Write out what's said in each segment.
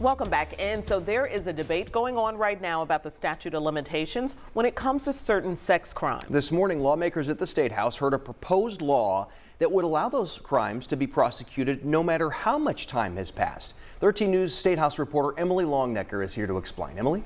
Welcome back in. So there is a debate going on right now about the statute of limitations when it comes to certain sex crimes. This morning, lawmakers at the Statehouse heard a proposed law that would allow those crimes to be prosecuted no matter how much time has passed. 13 News Statehouse reporter Emily Longnecker is here to explain. Emily?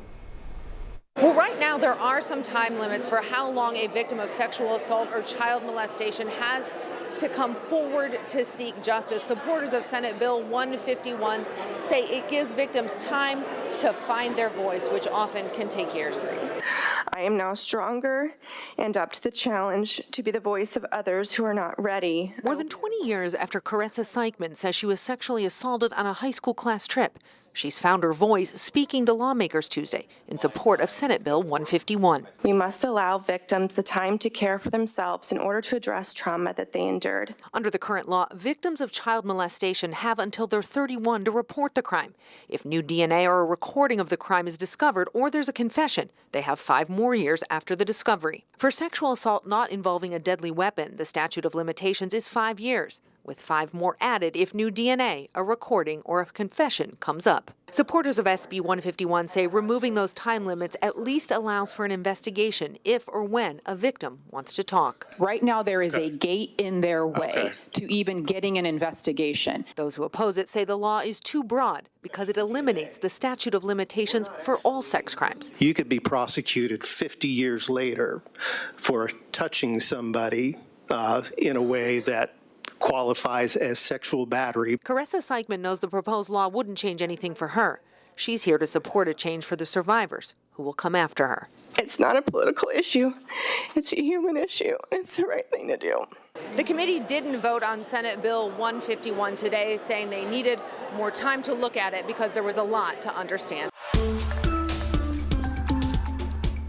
Well, right now there are some time limits for how long a victim of sexual assault or child molestation has to come forward to seek justice. Supporters of Senate Bill 151 say it gives victims time to find their voice, which often can take years. I am now stronger and up to the challenge to be the voice of others who are not ready. More than 20 years after Caressa Seichman says she was sexually assaulted on a high school class trip, she's found her voice speaking to lawmakers Tuesday in support of Senate Bill 151. We must allow victims the time to care for themselves in order to address trauma that they endured. Under the current law, victims of child molestation have until they're 31 to report the crime. If new DNA or a recording of the crime is discovered or there's a confession, they have 5 more years after the discovery. For sexual assault not involving a deadly weapon, the statute of limitations is 5 years, with 5 more added if new DNA, a recording, or a confession comes up. Supporters of SB 151 say removing those time limits at least allows for an investigation if or when a victim wants to talk. Right now there is a gate in their way to even getting an investigation. Those who oppose it say the law is too broad because it eliminates the statute of limitations for all sex crimes. You could be prosecuted 50 years later for touching somebody in a way that qualifies as sexual battery. Caressa Seichman knows the proposed law wouldn't change anything for her. She's here to support a change for the survivors who will come after her. It's not a political issue. It's a human issue. It's the right thing to do. The committee didn't vote on Senate Bill 151 today, saying they needed more time to look at it because there was a lot to understand.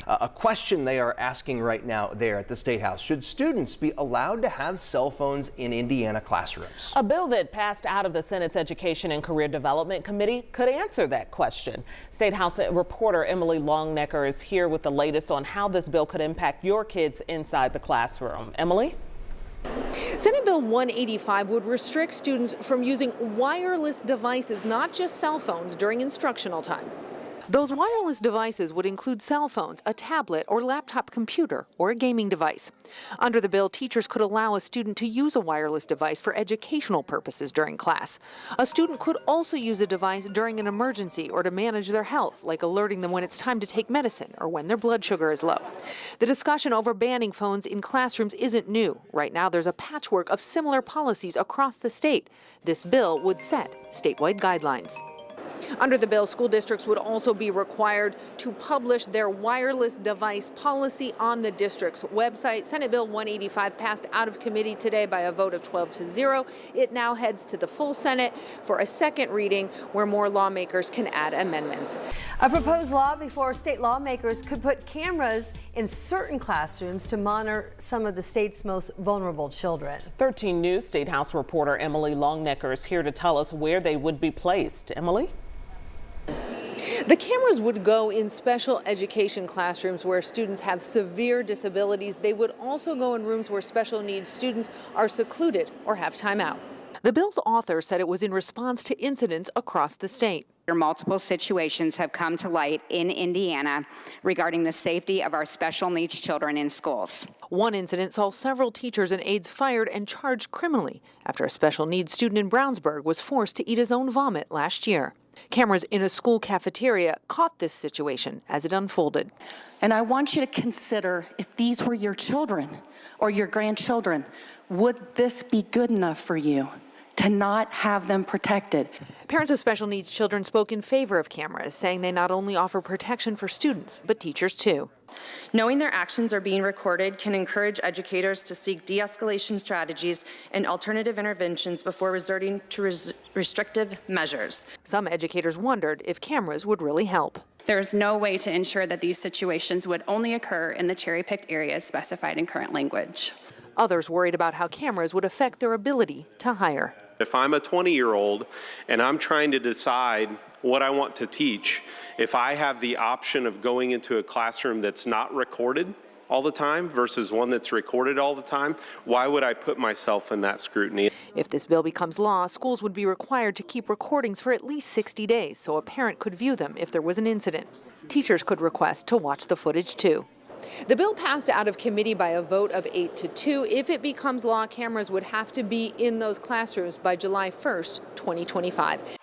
A question they are asking right now there at the Statehouse: should students be allowed to have cell phones in Indiana classrooms? A bill that passed out of the Senate's Education and Career Development Committee could answer that question. Statehouse reporter Emily Longnecker is here with the latest on how this bill could impact your kids inside the classroom. Emily? Senate Bill 185 would restrict students from using wireless devices, not just cell phones, during instructional time. Those wireless devices would include cell phones, a tablet or laptop computer, or a gaming device. Under the bill, teachers could allow a student to use a wireless device for educational purposes during class. A student could also use a device during an emergency or to manage their health, like alerting them when it's time to take medicine or when their blood sugar is low. The discussion over banning phones in classrooms isn't new. Right now, there's a patchwork of similar policies across the state. This bill would set statewide guidelines. Under the bill, school districts would also be required to publish their wireless device policy on the district's website. Senate Bill 185 passed out of committee today by a vote of 12-0. It now heads to the full Senate for a second reading where more lawmakers can add amendments. A proposed law before state lawmakers could put cameras in certain classrooms to monitor some of the state's most vulnerable children. 13 News Statehouse reporter Emily Longnecker is here to tell us where they would be placed. Emily? The cameras would go in special education classrooms where students have severe disabilities. They would also go in rooms where special needs students are secluded or have time out. The bill's author said it was in response to incidents across the state. Multiple situations have come to light in Indiana regarding the safety of our special needs children in schools. One incident saw several teachers and aides fired and charged criminally after a special needs student in Brownsburg was forced to eat his own vomit last year. Cameras in a school cafeteria caught this situation as it unfolded. And I want you to consider, if these were your children or your grandchildren, would this be good enough for you to not have them protected? Parents of special needs children spoke in favor of cameras, saying they not only offer protection for students, but teachers too. Knowing their actions are being recorded can encourage educators to seek de-escalation strategies and alternative interventions before resorting to restrictive measures. Some educators wondered if cameras would really help. There is no way to ensure that these situations would only occur in the cherry-picked areas specified in current language. Others worried about how cameras would affect their ability to hire. If I'm a 20-year-old and I'm trying to decide what I want to teach, if I have the option of going into a classroom that's not recorded all the time versus one that's recorded all the time, why would I put myself in that scrutiny? If this bill becomes law, schools would be required to keep recordings for at least 60 days so a parent could view them if there was an incident. Teachers could request to watch the footage too. The bill passed out of committee by a vote of 8-2. If it becomes law, cameras would have to be in those classrooms by July 1st, 2025.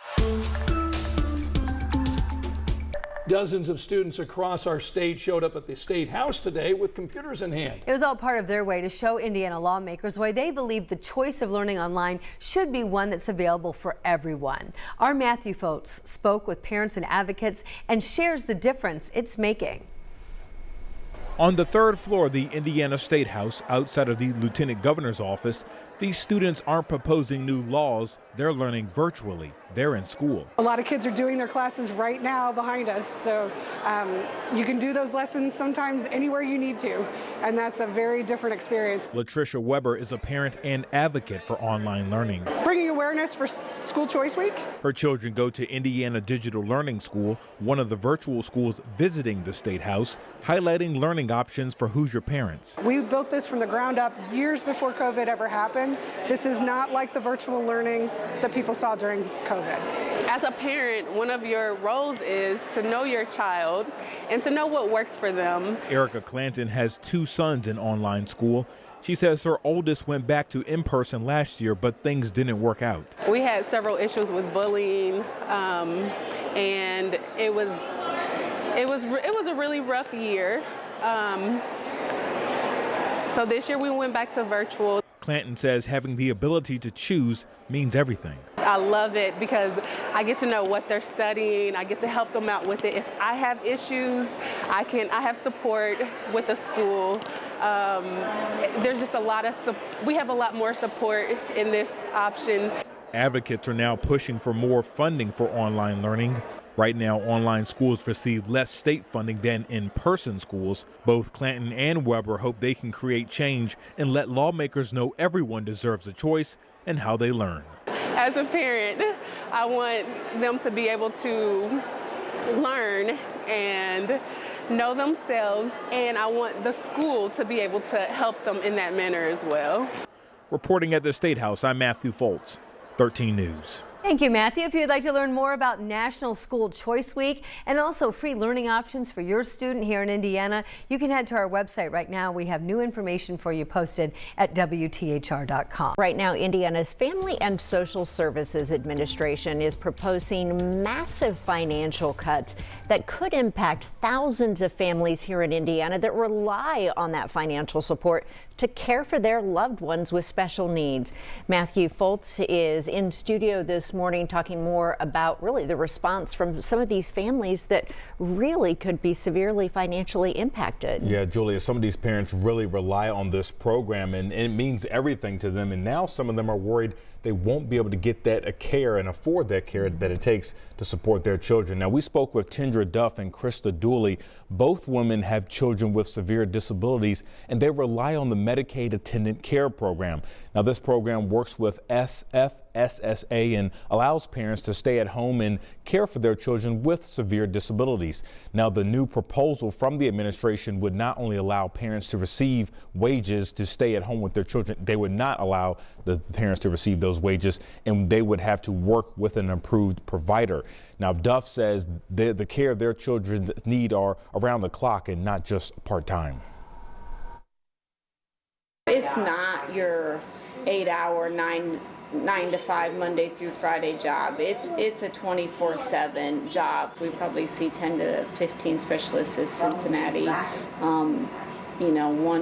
Dozens of students across our state showed up at the Statehouse today with computers in hand. It was all part of their way to show Indiana lawmakers why they believe the choice of learning online should be one that's available for everyone. Our Matthew Foltz spoke with parents and advocates and shares the difference it's making. On the third floor of the Indiana Statehouse, outside of the Lieutenant Governor's office, these students aren't proposing new laws, they're learning virtually. They're in school. A lot of kids are doing their classes right now behind us, so you can do those lessons sometimes anywhere you need to, and that's a very different experience. Latricia Weber is a parent and advocate for online learning. Bringing awareness for School Choice Week. Her children go to Indiana Digital Learning School, one of the virtual schools visiting the Statehouse, highlighting learning options for Hoosier parents. We built this from the ground up years before COVID ever happened. This is not like the virtual learning that people saw during COVID. As a parent, one of your roles is to know your child and to know what works for them. Erica Clanton has 2 sons in online school. She says her oldest went back to in-person last year, but things didn't work out. We had several issues with bullying, and it was a really rough year. So this year we went back to virtual. Clanton says having the ability to choose means everything. I love it because I get to know what they're studying. I get to help them out with it. If I have issues, I have support with the school. There's just we have a lot more support in this option. Advocates are now pushing for more funding for online learning. Right now, online schools receive less state funding than in-person schools. Both Clanton and Weber hope they can create change and let lawmakers know everyone deserves a choice and how they learn. As a parent, I want them to be able to learn and know themselves, and I want the school to be able to help them in that manner as well. Reporting at the Statehouse, I'm Matthew Foltz, 13 News. Thank you, Matthew. If you'd like to learn more about National School Choice Week and also free learning options for your student here in Indiana, you can head to our website right now. We have new information for you posted at WTHR.com. Right now, Indiana's Family and Social Services Administration is proposing massive financial cuts that could impact thousands of families here in Indiana that rely on that financial support to care for their loved ones with special needs. Matthew Foltz is in studio this morning talking more about really the response from some of these families that really could be severely financially impacted. Yeah, Julia, some of these parents really rely on this program and it means everything to them. And now some of them are worried they won't be able to get that care and afford that care that it takes to support their children. Now, we spoke with Tindra Duff and Krista Dooley. Both women have children with severe disabilities, and they rely on the Medicaid Attendant Care Program. Now, this program works with SFSSA and allows parents to stay at home and care for their children with severe disabilities. Now, the new proposal from the administration would not only allow parents to receive wages to stay at home with their children, they would not allow the parents to receive those wages, and they would have to work with an approved provider. Now, Duff says the care their children need are around the clock and not just part-time. It's not your 8-hour, 9 to 5 Monday through Friday job. It's a 24/7 job. We probably see 10 to 15 specialists in Cincinnati, 1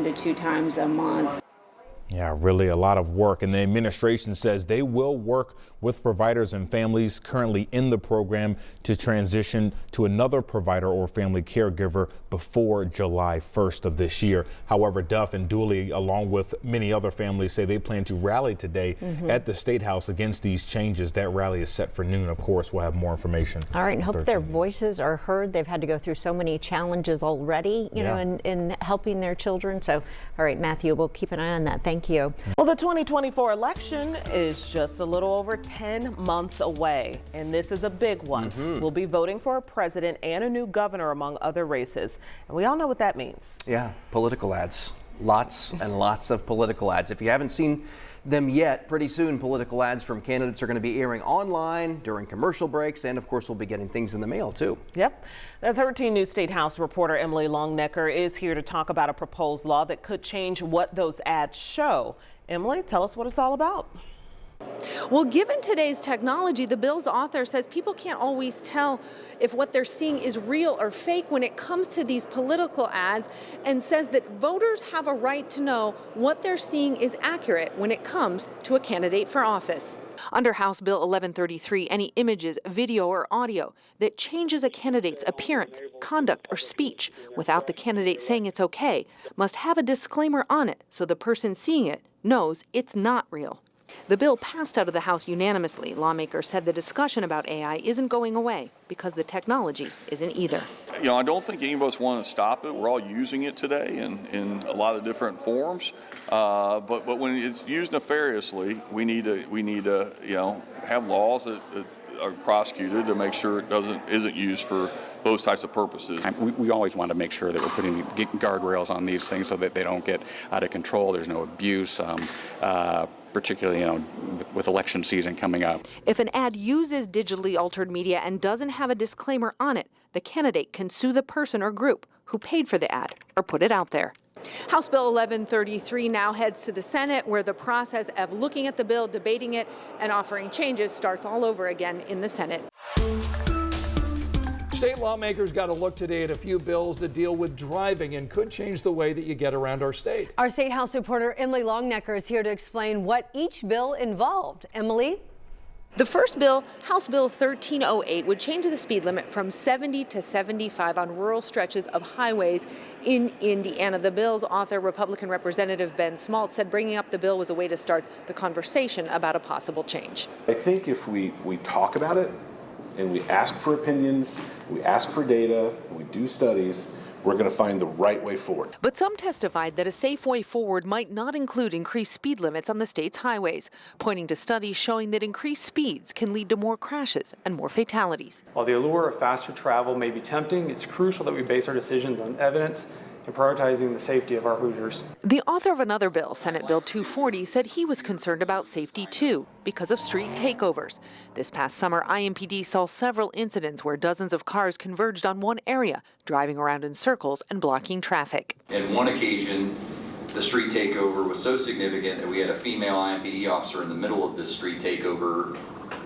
to 2 times a month. Yeah, really a lot of work. And the administration says they will work with providers and families currently in the program to transition to another provider or family caregiver before July 1st of this year. However, Duff and Dooley, along with many other families, say they plan to rally today at the Statehouse against these changes. That rally is set for noon. Of course, we'll have more information. All right, and hope their voices are heard. They've had to go through so many challenges already, you know, in helping their children. So, all right, Matthew, we'll keep an eye on that. Thank Thank you. Well, the 2024 election is just a little over 10 months away, and this is a big one. We'll be voting for a president and a new governor, among other races. And we all know what that means. Yeah, political ads. Lots and lots of political ads. If you haven't seen them yet, pretty soon political ads from candidates are going to be airing online during commercial breaks, and of course we'll be getting things in the mail too. Yep. The 13 News Statehouse reporter Emily Longnecker is here to talk about a proposed law that could change what those ads show. Emily, tell us what it's all about. Well, given today's technology, the bill's author says people can't always tell if what they're seeing is real or fake when it comes to these political ads, and says that voters have a right to know what they're seeing is accurate when it comes to a candidate for office. Under House Bill 1133, any images, video, or audio that changes a candidate's appearance, conduct, or speech without the candidate saying it's okay must have a disclaimer on it so the person seeing it knows it's not real. The bill passed out of the House unanimously. Lawmakers said the discussion about AI isn't going away because the technology isn't either. You know, I don't think any of us want to stop it. We're all using it today in a lot of different forms. But when it's used nefariously, we need to have laws that are prosecuted to make sure it isn't used for those types of purposes. We always want to make sure that we're putting guardrails on these things so that they don't get out of control. There's no abuse. Particularly, with election season coming up. If an ad uses digitally altered media and doesn't have a disclaimer on it, the candidate can sue the person or group who paid for the ad or put it out there. House Bill 1133 now heads to the Senate, where the process of looking at the bill, debating it, and offering changes starts all over again in the Senate. State lawmakers got a look today at a few bills that deal with driving and could change the way that you get around our state. Our State House reporter Emily Longnecker is here to explain what each bill involved. Emily? The first bill, House Bill 1308, would change the speed limit from 70 to 75 on rural stretches of highways in Indiana. The bill's author, Republican Representative Ben Smaltz, said bringing up the bill was a way to start the conversation about a possible change. I think if we talk about it and we ask for opinions, we ask for data, and we do studies, we're going to find the right way forward. But some testified that a safe way forward might not include increased speed limits on the state's highways, pointing to studies showing that increased speeds can lead to more crashes and more fatalities. While the allure of faster travel may be tempting, it's crucial that we base our decisions on evidence and prioritizing the safety of our Hoosiers. The author of another bill, Senate Bill 240, said he was concerned about safety too because of street takeovers. This past summer, IMPD saw several incidents where dozens of cars converged on one area, driving around in circles and blocking traffic. On one occasion, the street takeover was so significant that we had a female IMPD officer in the middle of this street takeover,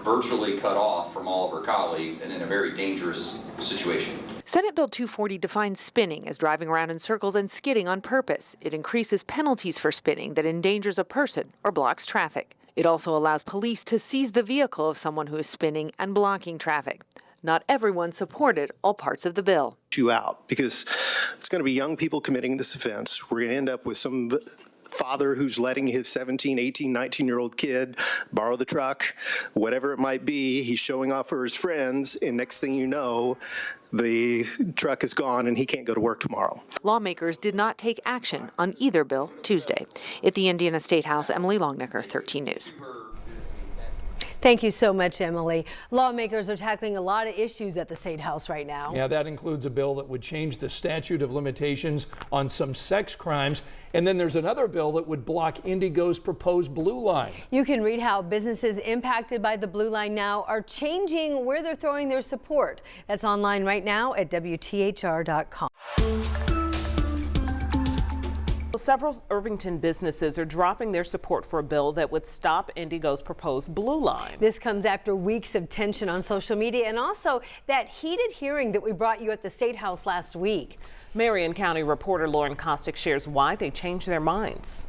virtually cut off from all of her colleagues and in a very dangerous situation. Senate Bill 240 defines spinning as driving around in circles and skidding on purpose. It increases penalties for spinning that endangers a person or blocks traffic. It also allows police to seize the vehicle of someone who is spinning and blocking traffic. Not everyone supported all parts of the bill. You out because it's going to be young people committing this offense. We're going to end up with some father who's letting his 17, 18, 19-year-old kid borrow the truck, whatever it might be. He's showing off for his friends, and next thing you know, the truck is gone and he can't go to work tomorrow. Lawmakers did not take action on either bill Tuesday. At the Indiana Statehouse, Emily Longnecker, 13 News. Thank you so much, Emily. Lawmakers are tackling a lot of issues at the State House right now. Yeah, that includes a bill that would change the statute of limitations on some sex crimes. And then there's another bill that would block Indigo's proposed blue line. You can read how businesses impacted by the blue line now are changing where they're throwing their support. That's online right now at WTHR.com. Several Irvington businesses are dropping their support for a bill that would stop Indigo's proposed blue line. This comes after weeks of tension on social media and also that heated hearing that we brought you at the State House last week. Marion County reporter Lauren Kostick shares why they changed their minds.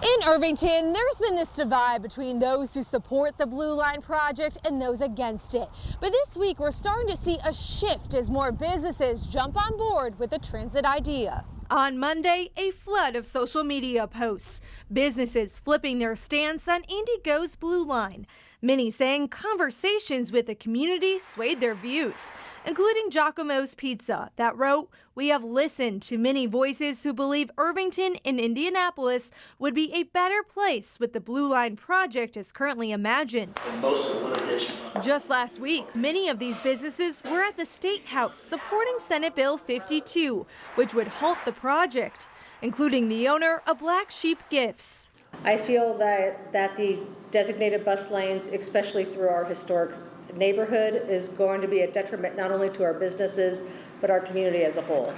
In Irvington, there's been this divide between those who support the Blue Line project and those against it. But this week, we're starting to see a shift as more businesses jump on board with the transit idea. On Monday, a flood of social media posts. Businesses flipping their stance on Indigo's Blue Line. Many saying conversations with the community swayed their views, including Giacomo's Pizza, that wrote, "We have listened to many voices who believe Irvington and Indianapolis would be a better place with the Blue Line project as currently imagined." Just last week, many of these businesses were at the Statehouse supporting Senate Bill 52, which would halt the project, including the owner of Black Sheep Gifts. I feel that the designated bus lanes, especially through our historic neighborhood, is going to be a detriment not only to our businesses, but our community as a whole.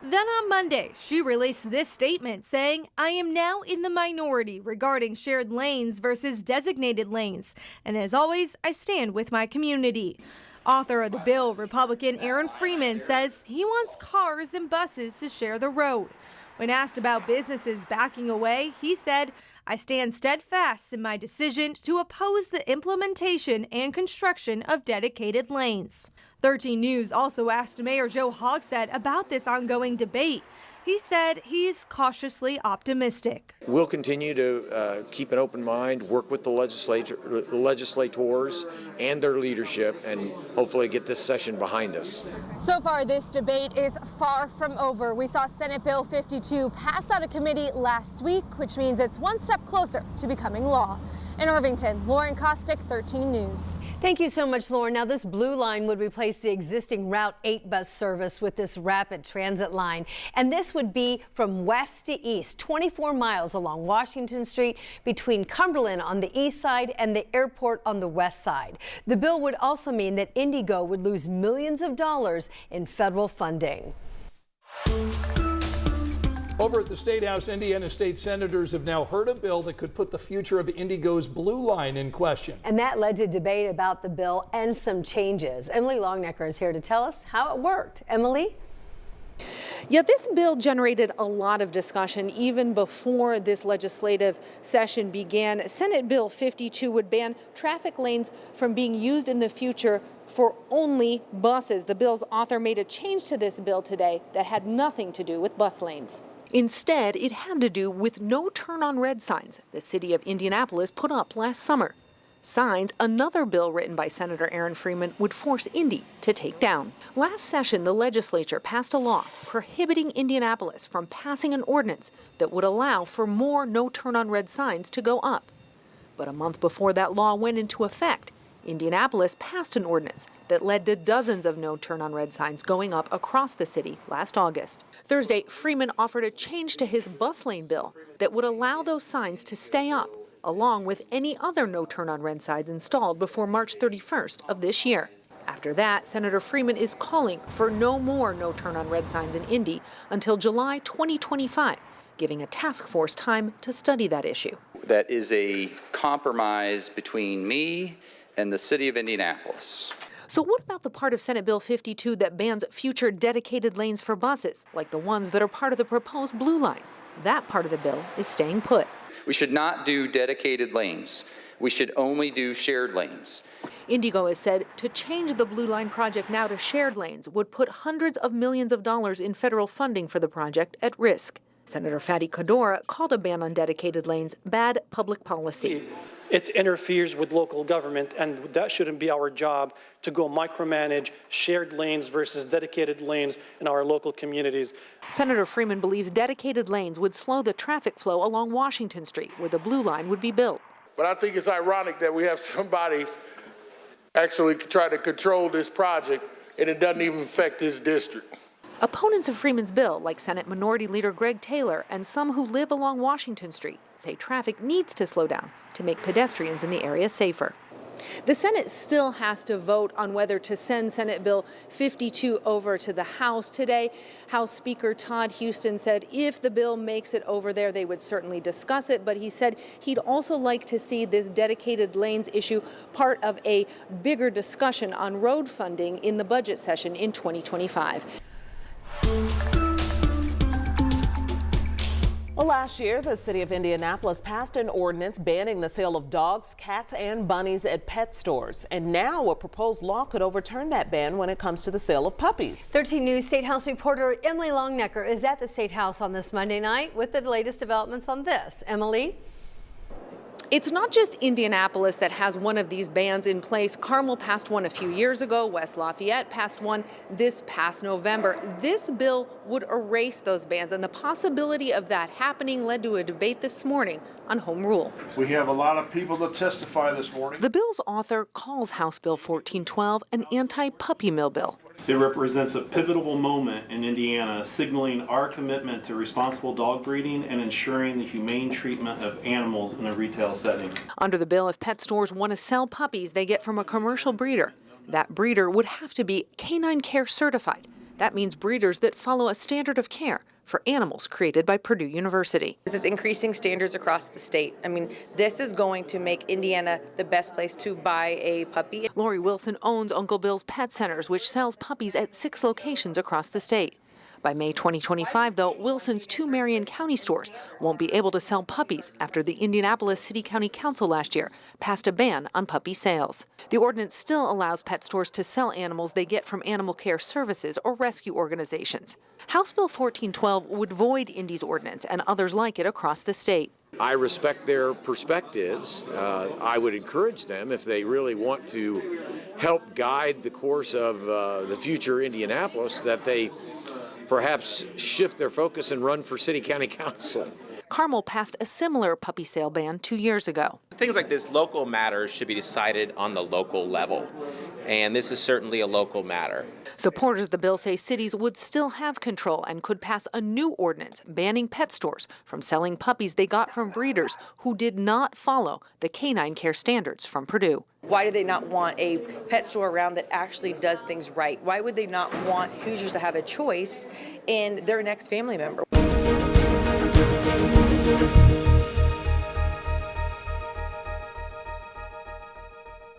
Then on Monday, she released this statement saying, "I am now in the minority regarding shared lanes versus designated lanes. And as always, I stand with my community." Author of the bill, Republican Aaron Freeman, says he wants cars and buses to share the road. When asked about businesses backing away, he said, "I stand steadfast in my decision to oppose the implementation and construction of dedicated lanes." 13 News also asked Mayor Joe Hogsett about this ongoing debate. He said he's cautiously optimistic. We'll continue to keep an open mind, work with the legislators and their leadership, and hopefully get this session behind us. So far, this debate is far from over. We saw Senate Bill 52 pass out of committee last week, which means it's one step closer to becoming law. In Irvington, Lauren Kostick, 13 News. Thank you so much, Lauren. Now, this Blue Line would replace the existing Route 8 bus service with this rapid transit line. And this would be from west to east, 24 miles along Washington Street between Cumberland on the east side and the airport on the west side. The bill would also mean that Indigo would lose millions of dollars in federal funding. Over at the Statehouse, Indiana state senators have now heard a bill that could put the future of Indigo's Blue Line in question. And that led to debate about the bill and some changes. Emily Longnecker is here to tell us how it worked. Emily? Yeah, this bill generated a lot of discussion even before this legislative session began. Senate Bill 52 would ban traffic lanes from being used in the future for only buses. The bill's author made a change to this bill today that had nothing to do with bus lanes. Instead, it had to do with no turn on red signs the city of Indianapolis put up last summer. Signs another bill written by Senator Aaron Freeman would force Indy to take down. Last session, the legislature passed a law prohibiting Indianapolis from passing an ordinance that would allow for more no turn on red signs to go up. But a month before that law went into effect, Indianapolis passed an ordinance that led to dozens of no turn on red signs going up across the city last August. Thursday, Freeman offered a change to his bus lane bill that would allow those signs to stay up, along with any other no turn on red signs installed before March 31st of this year. After that, Senator Freeman is calling for no more no turn on red signs in Indy until July 2025, giving a task force time to study that issue. That is a compromise between me and the city of Indianapolis. So what about the part of Senate Bill 52 that bans future dedicated lanes for buses, like the ones that are part of the proposed Blue Line? That part of the bill is staying put. We should not do dedicated lanes. We should only do shared lanes. Indigo has said to change the Blue Line project now to shared lanes would put hundreds of millions of dollars in federal funding for the project at risk. Senator Fatty Cadora called a ban on dedicated lanes bad public policy. It interferes with local government, and that shouldn't be our job to go micromanage shared lanes versus dedicated lanes in our local communities. Senator Freeman believes dedicated lanes would slow the traffic flow along Washington Street, where the Blue Line would be built. But I think it's ironic that we have somebody actually try to control this project, and it doesn't even affect his district. Opponents of Freeman's bill, like Senate Minority Leader Greg Taylor and some who live along Washington Street, say traffic needs to slow down to make pedestrians in the area safer. The Senate still has to vote on whether to send Senate Bill 52 over to the House today. House Speaker Todd Houston said if the bill makes it over there, they would certainly discuss it. But he said he'd also like to see this dedicated lanes issue part of a bigger discussion on road funding in the budget session in 2025. Well, last year, the city of Indianapolis passed an ordinance banning the sale of dogs, cats, and bunnies at pet stores. And now a proposed law could overturn that ban when it comes to the sale of puppies. 13 News Statehouse reporter Emily Longnecker is at the Statehouse on this Monday night with the latest developments on this. Emily? It's not just Indianapolis that has one of these bans in place. Carmel passed one a few years ago. West Lafayette passed one this past November. This bill would erase those bans, and the possibility of that happening led to a debate this morning on home rule. We have a lot of people to testify this morning. The bill's author calls House Bill 1412 an anti-puppy mill bill. It represents a pivotal moment in Indiana, signaling our commitment to responsible dog breeding and ensuring the humane treatment of animals in a retail setting. Under the bill, if pet stores want to sell puppies they get from a commercial breeder, that breeder would have to be canine care certified. That means breeders that follow a standard of care for animals created by Purdue University. This is increasing standards across the state. I mean, this is going to make Indiana the best place to buy a puppy. Lori Wilson owns Uncle Bill's Pet Centers, which sells puppies at 6 locations across the state. By May 2025, though, Wilson's 2 Marion County stores won't be able to sell puppies after the Indianapolis City County Council last year passed a ban on puppy sales. The ordinance still allows pet stores to sell animals they get from animal care services or rescue organizations. House Bill 1412 would void Indy's ordinance and others like it across the state. I respect their perspectives. I would encourage them, if they really want to help guide the course of the future Indianapolis, that they perhaps shift their focus and run for city county council. Carmel passed a similar puppy sale ban 2 years ago. Things like this, local matters should be decided on the local level, and this is certainly a local matter. Supporters of the bill say cities would still have control and could pass a new ordinance banning pet stores from selling puppies they got from breeders who did not follow the canine care standards from Purdue. Why do they not want a pet store around that actually does things right? Why would they not want Hoosiers to have a choice in their next family member?